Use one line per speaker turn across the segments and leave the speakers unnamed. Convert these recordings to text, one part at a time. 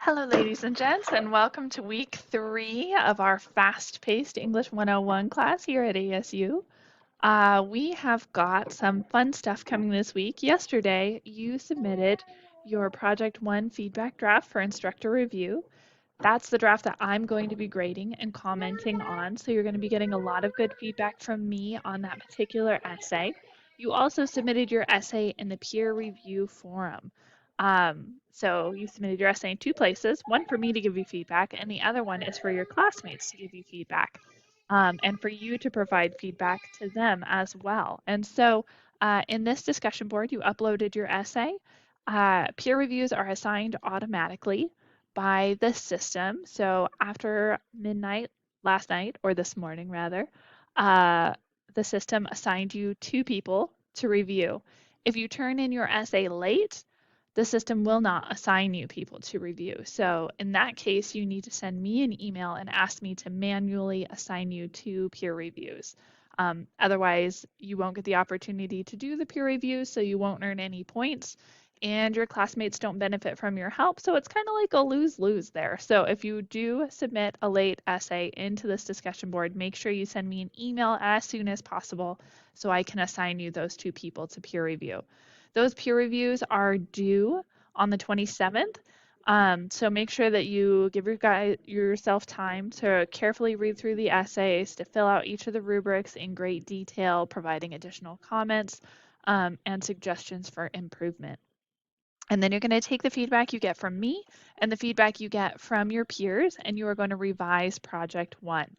Hello, ladies and gents, and welcome to week 3 of our fast-paced English 101 class here at ASU. We have got some fun stuff coming this week. Yesterday, you submitted your Project 1 feedback draft for instructor review. That's the draft that I'm going to be grading and commenting on. So you're going to be getting a lot of good feedback from me on that particular essay. You also submitted your essay in the peer review forum. So you submitted your essay in two places, one for me to give you feedback, and the other one is for your classmates to give you feedback, and for you to provide feedback to them as well. And so in this discussion board, you uploaded your essay. Peer reviews are assigned automatically by the system. So after midnight last night, or this morning rather, uh, the system assigned you two people to review. If you turn in your essay late, the system will not assign you people to review. So in that case, you need to send me an email and ask me to manually assign you to peer reviews. Otherwise, you won't get the opportunity to do the peer reviews, so you won't earn any points, and your classmates don't benefit from your help. So it's kind of like a lose-lose there. So if you do submit a late essay into this discussion board, make sure you send me an email as soon as possible so I can assign you those two people to peer review. Those peer reviews are due on the 27th. So make sure that you give yourself time to carefully read through the essays, to fill out each of the rubrics in great detail, providing additional comments and suggestions for improvement. And then you're going to take the feedback you get from me and the feedback you get from your peers, and you are going to revise Project 1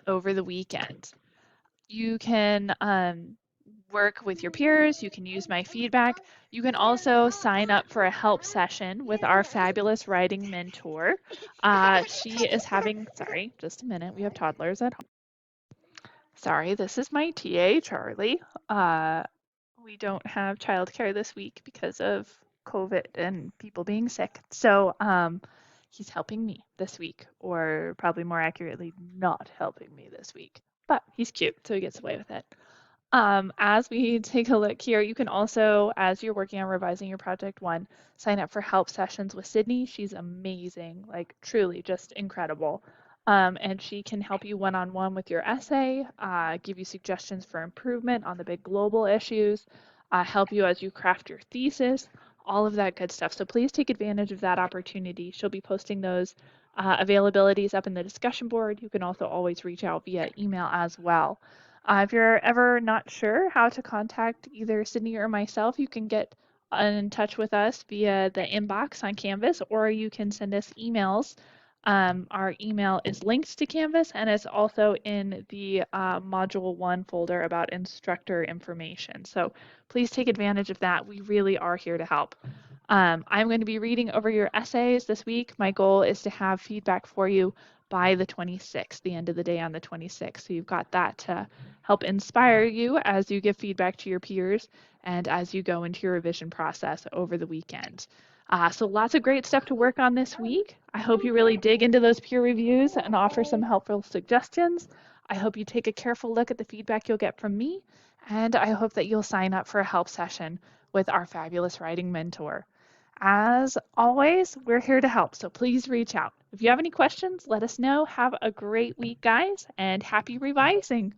over the weekend. You can work with your peers, you can use my feedback. You can also sign up for a help session with our fabulous writing mentor. She is having, sorry, just a minute, we have toddlers at home. Sorry, this is my TA, Charlie. We don't have childcare this week because of COVID and people being sick. So he's helping me this week, or probably more accurately, not helping me this week. But he's cute, so he gets away with it. As we take a look here, you can also, as you're working on revising your Project 1, sign up for help sessions with Sydney. She's amazing, like truly just incredible. And she can help you one-on-one with your essay, give you suggestions for improvement on the big global issues, help you as you craft your thesis, all of that good stuff. So please take advantage of that opportunity. She'll be posting those availabilities up in the discussion board. You can also always reach out via email as well. If you're ever not sure how to contact either Sydney or myself, you can get in touch with us via the inbox on Canvas, or you can send us emails. Our email is linked to Canvas, and it's also in the Module 1 folder about instructor information. So please take advantage of that. We really are here to help. I'm going to be reading over your essays this week. My goal is to have feedback for you by the 26th, the end of the day on the 26th. So you've got that to help inspire you as you give feedback to your peers and as you go into your revision process over the weekend. So lots of great stuff to work on this week. I hope you really dig into those peer reviews and offer some helpful suggestions. I hope you take a careful look at the feedback you'll get from me, and I hope that you'll sign up for a help session with our fabulous writing mentor. As always, we're here to help, so please reach out. If you have any questions, let us know. Have a great week, guys, and happy revising.